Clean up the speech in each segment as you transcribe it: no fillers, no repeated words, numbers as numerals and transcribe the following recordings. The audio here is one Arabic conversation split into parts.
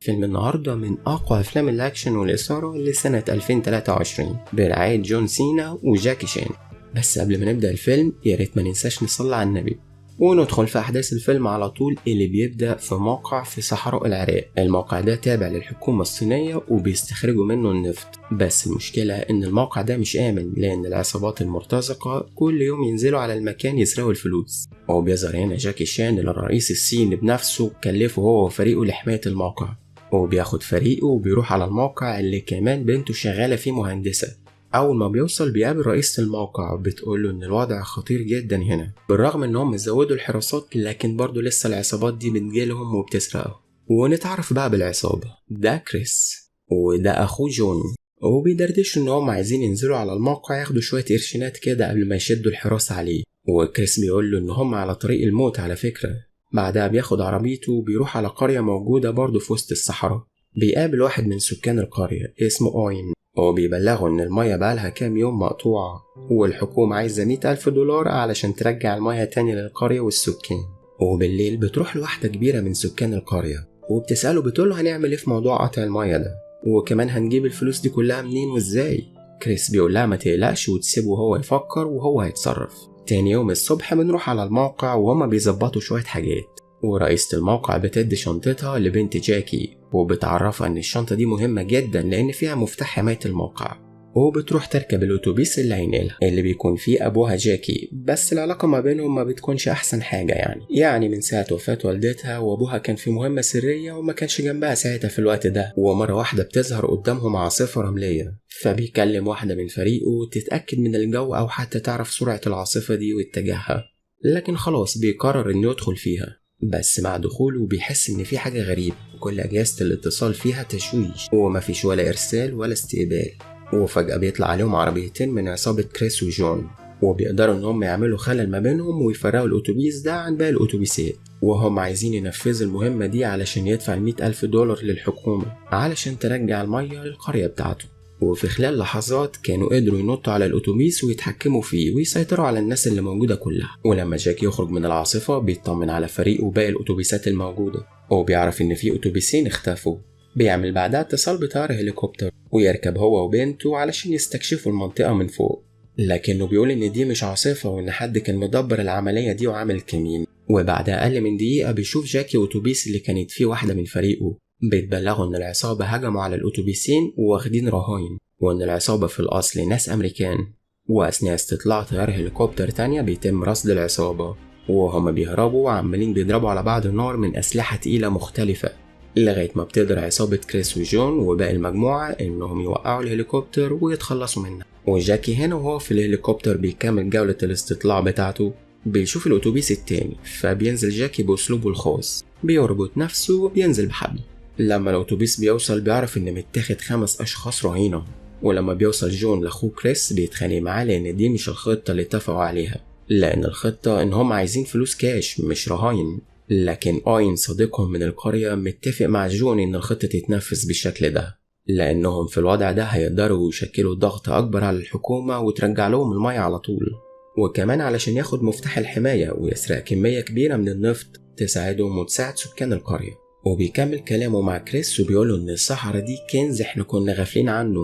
فيلم النهاردة من أقوى أفلام الأكشن والإثارة لسنة 2023 برعاية جون سينا وجاكي شان. بس قبل ما نبدأ الفيلم ياريت ما ننساش نصلي على النبي وندخل في أحداث الفيلم على طول، اللي بيبدأ في موقع في صحراء العراق. الموقع ده تابع للحكومة الصينية وبيستخرجوا منه النفط، بس المشكلة إن الموقع ده مش آمن لأن العصابات المرتزقة كل يوم ينزلوا على المكان يسرقوا الفلوس. وبيظهر هنا جاكي شان الرئيس الصيني بنفسه كلفه هو وفريقه لحماية الموقع، وبياخد فريقه وبيروح على الموقع اللي كمان بنته شغالة فيه مهندسة. أول ما بيوصل بيقابل رئيسة الموقع بتقوله إن الوضع خطير جدا هنا، بالرغم إنهم زودوا الحراسات لكن برضه لسه العصابات دي بتجيلهم وبتسرقهم. ونتعرف بقى بالعصابة، ده كريس وده أخوه جون، وبيدردشوا إن هم عايزين ينزلوا على الموقع ياخدوا شوية قرشينات كده قبل ما يشدوا الحراسة عليه. وكريس بيقوله إن هم على طريق الموت على فكرة. بعدها بياخد عربيته وبيروح على قرية موجودة برضه في وسط الصحراء. بيقابل واحد من سكان القرية اسمه أوين، وبيبلغوا إن المية بقالها كام يوم مقطوعة والحكومة عايزة $100,000 علشان ترجع المية تاني للقرية والسكان. وبالليل بتروح لواحدة كبيرة من سكان القرية وبتسأله بتقوله هنعمل ايه في موضوع قطع المية ده، وكمان هنجيب الفلوس دي كلها منين وازاي. كريس بيقولها ما تقلقش وتسيبه هو يفكر وهو هيتصرف. تاني يوم الصبح بنروح على الموقع وهما بيظبطوا شوية حاجات، ورئيسة الموقع بتدي شنطتها لبنت جاكي وبتعرفها ان الشنطة دي مهمة جدا لان فيها مفتاح حماية الموقع. وبتروح تركب الاتوبيس اللي هينقلها اللي بيكون فيه ابوها جاكي، بس العلاقة ما بينهم ما بتكونش احسن حاجة يعني من ساعة وفاة والدتها وابوها كان في مهمة سرية وما كانش جنبها ساعتها في الوقت ده. ومرة واحدة بتظهر قدامهم عاصفة رملية، فبيكلم واحدة من فريقه تتأكد من الجو او حتى تعرف سرعة العاصفة دي واتجاهها، لكن خلاص بيقرر انه يدخل فيها. بس مع دخوله بيحس ان في حاجة غريبة، كل اجهزة الاتصال فيها تشويش ومفيش ولا ارسال ولا استقبال. وفجأة بيطلع عليهم عربيتين من عصابة كريس وجون، وبيقدروا ان هم يعملوا خلل ما بينهم ويفرقوا الاتوبيس ده عن باقي الاتوبيسات. وهم عايزين ينفذوا المهمة دي علشان يدفع $100,000 للحكومة علشان ترجع المية للقرية بتاعته. وفي خلال لحظات كانوا قدروا ينطوا على الاتوبيس ويتحكموا فيه ويسيطروا على الناس اللي موجودة كلها. ولما جاك يخرج من العاصفة بيطمن على فريقه وباقي الاتوبيسات الموجودة، وبيعرف ان في اتوبيسين اختفوا. بيعمل بعدها اتصال بطيارة هليكوبتر ويركب هو وبنته علشان يستكشفوا المنطقة من فوق، لكنه بيقول ان دي مش عاصفة وان حد كان مدبر العملية دي وعامل كمين. وبعد اقل من دقيقة بيشوف جاكي اتوبيس اللي كانت فيه واحدة من فريقه، بيتبلغوا ان العصابة هجموا على الاتوبيسين واخدين رهاين، وان العصابة في الاصل ناس امريكان. واثناء استطلاع طيار هليكوبتر تانية بيتم رصد العصابة وهم بيهربوا وعمالين بيضربوا على بعض النار من اسلحة تقيلة مختلفة، لغاية ما بتقدر عصابة كريس وجون وباقي المجموعة انهم يوقعوا الهليكوبتر ويتخلصوا منها. وجاكي هنا وهو في الهليكوبتر بيكمل جولة الاستطلاع بتاعته بيشوف الاتوبيس التاني، فبينزل جاكي باسلوبه الخاص، بيربط نفسه وبينزل بحبل. لما الاتوبيس بيوصل بيعرف ان متاخد 5 اشخاص رهينة. ولما بيوصل جون لاخوه كريس بيتخانق معاه لان دي مش الخطة اللي اتفقوا عليها، لان الخطة ان هم عايزين فلوس كاش مش رهاين. لكن أوين صديقهم من القرية متفق مع جون ان الخطة تتنفذ بالشكل ده، لانهم في الوضع ده هيقدروا يشكلوا ضغط اكبر على الحكومة وترجع لهم المية على طول، وكمان علشان ياخد مفتاح الحماية ويسرق كمية كبيرة من النفط تساعدهم وتساعد سكان القرية. وبيكمل كلامه مع كريس وبيقوله ان الصحراء دي كنز احنا كنا غافلين عنه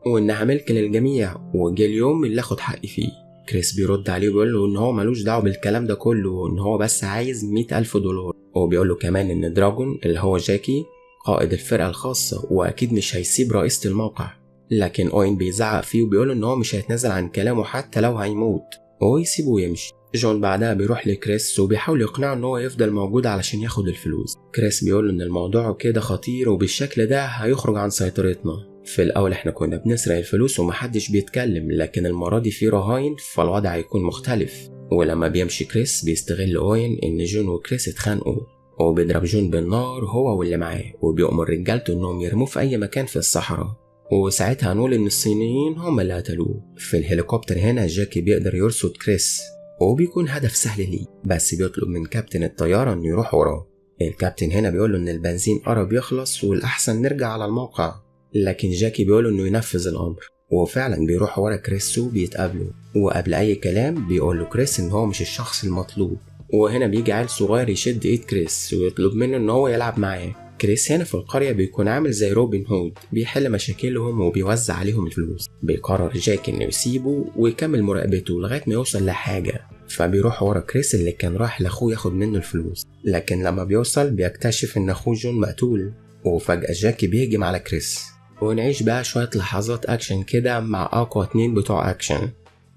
وانها ملك للجميع وجه اليوم اللي اخد حقي فيه. كريس بيرد عليه وبيقول له ان هو ملوش دعوه بالكلام ده كله وان هو بس عايز $100,000. وبيقول له كمان ان دراجون اللي هو جاكي قائد الفرقه الخاصه واكيد مش هيسيب رئيسة الموقع. لكن اوين بيزعق فيه وبيقول ان هو مش هيتنازل عن كلامه حتى لو هيموت ويسيبه ويمشي. جون بعدها بيروح لكريس وبيحاول يقنعه ان هو يفضل موجود علشان ياخد الفلوس. كريس بيقول ان الموضوع كده خطير وبالشكل ده هيخرج عن سيطرتنا. في الاول احنا كنا بنسرق الفلوس ومحدش بيتكلم، لكن المرة دي في رهاين فالوضع هيكون مختلف. ولما بيمشي كريس بيستغل اوين ان جون وكريس اتخانقوا وبيضرب جون بالنار هو واللي معاه وبيأمر رجالته انهم يرموه في اي مكان في الصحراء، وساعتها هنقول ان الصينيين هم اللي قتلوه. في الهليكوبتر هنا جاكي بيقدر يرصد كريس وبيكون هدف سهل ليه، بس بيطلب من كابتن الطيارة انه يروح وراه. الكابتن هنا بيقوله ان البنزين قرب يخلص والاحسن نرجع على الموقع، لكن جاكي بيقوله انه ينفذ الامر. وفعلا بيروح ورا كريس وبيتقابلوا، وقبل اي كلام بيقول له كريس ان هو مش الشخص المطلوب. وهنا بيجي عيل صغير يشد ايد كريس ويطلب منه ان هو يلعب معاه، كريس هنا في القرية بيكون عامل زي روبن هود، بيحل مشاكلهم وبيوزع عليهم الفلوس. بيقرر جاك انه يسيبه ويكمل مراقبته لغاية ما يوصل لحاجة، فبيروح ورا كريس اللي كان راح لاخوه ياخد منه الفلوس. لكن لما بيوصل بيكتشف ان اخوه جون مقتول، وفجأة جاكي بيهجم على كريس. ونعيش بقى شوية لحظات اكشن كده مع اقوى 2 بتوع اكشن.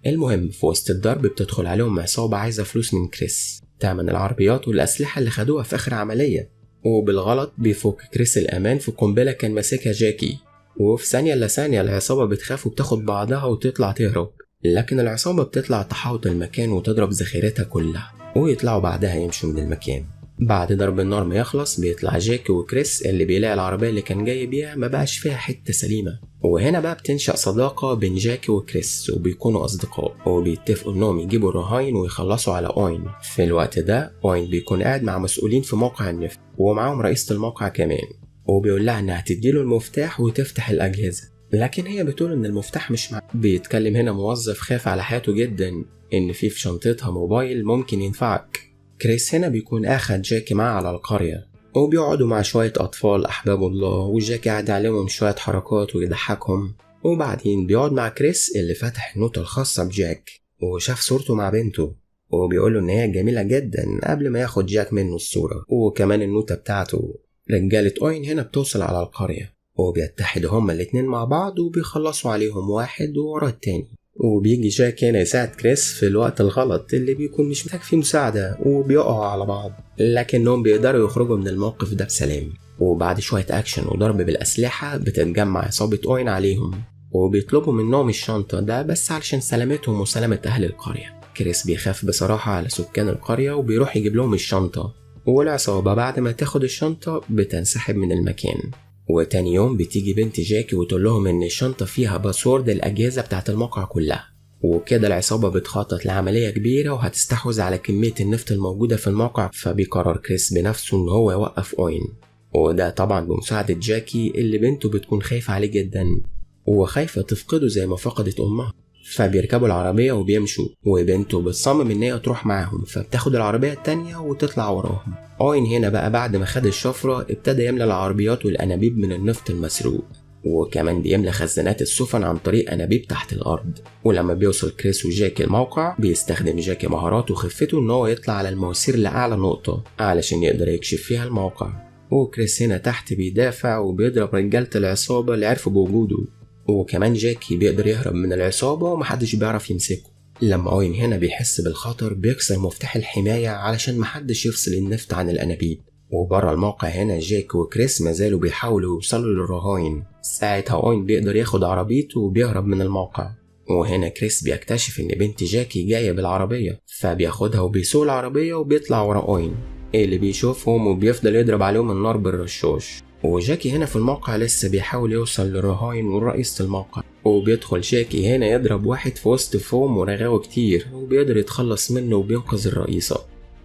المهم في وسط الضرب بتدخل عليهم عصابة عايزة فلوس من كريس، تمن العربيات والأسلحة اللي خدوها في آخر عملية. وبالغلط بيفك كريس الأمان في قنبلة كان ماسكها جاكي، وفي ثانية إلا ثانية العصابة بتخاف وبتاخد بعضها وتطلع تهرب. لكن العصابة بتطلع تحاوط المكان وتضرب ذخيرتها كلها، ويطلعوا بعدها يمشوا من المكان. بعد ضرب النار ما يخلص بيطلع جاكي وكريس اللي بيلاقي العربية اللي كان جاي بيها ما بقاش فيها حتة سليمة. وهنا بقى بتنشأ صداقة بين جاكي وكريس، وبيكونوا أصدقاء وبيتفقوا إنهم يجيبوا الرهاين ويخلصوا على أوين. في الوقت ده أوين بيكون قاعد مع مسؤولين في موقع النفط، ومعاهم رئيسة الموقع كمان، وبيقول لها إنها تديله المفتاح وتفتح الأجهزة. لكن هي بتقول إن المفتاح مش معاه. بيتكلم هنا موظف خاف على حياته جدا، إن في شنطتها موبايل ممكن ينفعك. كريس هنا بيكون أخد جاكي معاه على القرية، وبيقعدوا مع شوية أطفال أحباب الله، وجاكي قاعد عليهم شوية حركات ويضحكهم. وبعدين بيقعد مع كريس اللي فتح النوتة الخاصة بجاك وشاف صورته مع بنته، وبيقوله إن هي جميلة جدا قبل ما ياخد جاك منه الصورة وكمان النوتة بتاعته. رجالة أوين هنا بتوصل على القرية، وبيتحدوا هما الاتنين مع بعض وبيخلصوا عليهم واحد ورا التاني. وبيجي جاك هنا يساعد كريس في الوقت الغلط اللي بيكون مش محتاج فيه مساعدة، وبيقعوا على بعض، لكنهم بيقدروا يخرجوا من الموقف ده بسلام. وبعد شوية أكشن وضرب بالأسلحة بتتجمع عصابة أوين عليهم، وبيطلبوا منهم الشنطة ده بس علشان سلامتهم وسلامة أهل القرية. كريس بيخاف بصراحة على سكان القرية وبيروح يجيب لهم الشنطة، والعصابة بعد ما تاخد الشنطة بتنسحب من المكان. وتاني يوم بتيجي بنت جاكي وتقول لهم ان الشنطة فيها باسورد الأجهزة بتاعت الموقع كلها. وكده العصابة بتخطط لعملية كبيرة وهتستحوذ على كمية النفط الموجودة في الموقع. فبيقرر كريس بنفسه ان هو يوقف أوين، وده طبعا بمساعدة جاكي اللي بنته بتكون خايفة عليه جدا وخايفة تفقده زي ما فقدت أمها. فبيركبوا العربية وبيمشوا، وبنته بتصمم ان هي تروح معاهم، فبتاخد العربية التانية وتطلع وراهم. أوين هنا بقى بعد ما خد الشفرة ابتدى يملى العربيات والأنابيب من النفط المسروق، وكمان بيملى خزانات السفن عن طريق أنابيب تحت الأرض. ولما بيوصل كريس وجاكي الموقع بيستخدم جاكي مهاراته وخفته ان هو يطلع على المواسير لأعلى نقطة علشان يقدر يكشف فيها الموقع. وكريس هنا تحت بيدافع وبيضرب رجالة العصابة اللي عرفوا بوجوده، وكمان جاكي بيقدر يهرب من العصابة ومحدش بيعرف يمسكه. لما أوين هنا بيحس بالخطر بيكسر مفتاح الحماية علشان محدش يفصل النفط عن الأنابيب. وبره الموقع هنا جاك وكريس مازالوا بيحاولوا يوصلوا للرهاين. ساعتها أوين بيقدر ياخد عربيته وبيهرب من الموقع. وهنا كريس بيكتشف إن بنت جاكي جاية بالعربية، فبياخدها وبيسوق العربية وبيطلع ورا أوين اللي بيشوفهم وبيفضل يضرب عليهم النار بالرشاش. وجاكي هنا في الموقع لسه بيحاول يوصل للرهاين والرئيس الموقع، وبيدخل جاكي هنا يضرب واحد في وسط فوم ورغاوة كتير وبيقدر يتخلص منه وبينقذ الرئيسة.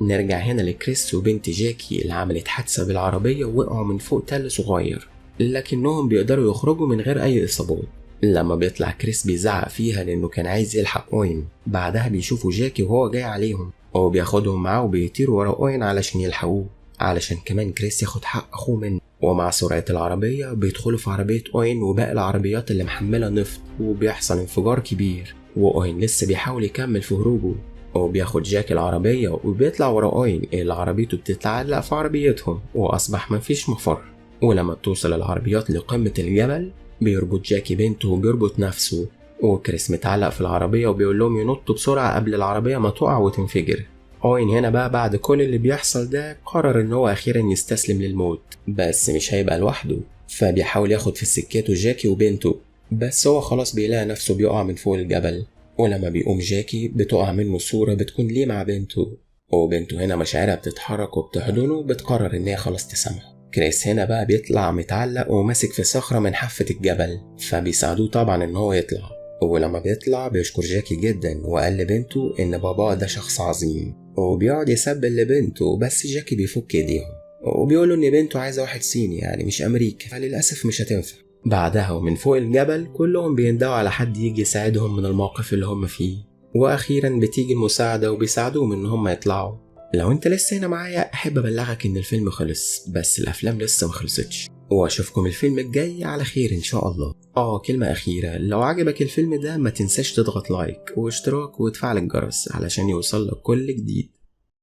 نرجع هنا لكريس وبنت جاكي اللي عملت حادثة بالعربية ووقعوا من فوق تل صغير، لكنهم بيقدروا يخرجوا من غير أي إصابات. لما بيطلع كريس بيزعق فيها لأنه كان عايز يلحق أوين. بعدها بيشوفوا جاكي وهو جاي عليهم، وهو بياخدهم معاه وبيطيروا ورا أوين علشان يلحقوه، علشان كمان كريس ياخد حق أخوه منه. ومع سرعة العربية بيدخلوا في عربية أوين وباقي العربيات اللي محملة نفط، وبيحصل انفجار كبير. وأوين لسه بيحاول يكمل في هروبه، وبياخد جاك العربية وبيطلع ورا أوين اللي عربيته بتتعلق في عربيتهم، وأصبح مفيش مفر. ولما بتوصل العربيات لقمة الجبل بيربط جاكي بنته وبيربط نفسه، وكريس متعلق في العربية وبيقول لهم ينطوا بسرعة قبل العربية ما تقع وتنفجر. أوين هنا بقى بعد كل اللي بيحصل ده قرر ان هو اخيرا يستسلم للموت، بس مش هيبقى لوحده. فبيحاول ياخد في سكته جاكي وبنته، بس هو خلاص بيلاقي نفسه بيقع من فوق الجبل. ولما بيقوم جاكي بتقع منه صورة بتكون ليه مع بنته، وبنته هنا مشاعرها بتتحرك وبتحضنه وبتقرر ان هي خلاص تسامحه. كريس هنا بقى بيطلع متعلق وماسك في صخرة من حافة الجبل، فبيساعدوه طبعا ان هو يطلع. ولما بيطلع بيشكر جاكي جدا وقال لبنته ان باباه ده شخص عظيم، وبيقعد يسبل لبنته، بس جاكي بيفك ايديهم وبيقولوا ان بنته عايزه واحد صيني يعني مش امريكا، فللاسف مش هتنفع. بعدها ومن فوق الجبل كلهم بيندعوا على حد يجي يساعدهم من الموقف اللي هم فيه، واخيرا بتيجي المساعده وبيساعدوهم ان هم يطلعوا. لو انت لسه هنا معايا احب ابلغك ان الفيلم خلص، بس الافلام لسه ما خلصتش، واشوفكم الفيلم الجاي على خير ان شاء الله. كلمة اخيرة، لو عجبك الفيلم ده ما تنساش تضغط لايك واشتراك وتفعل الجرس علشان يوصلك كل جديد.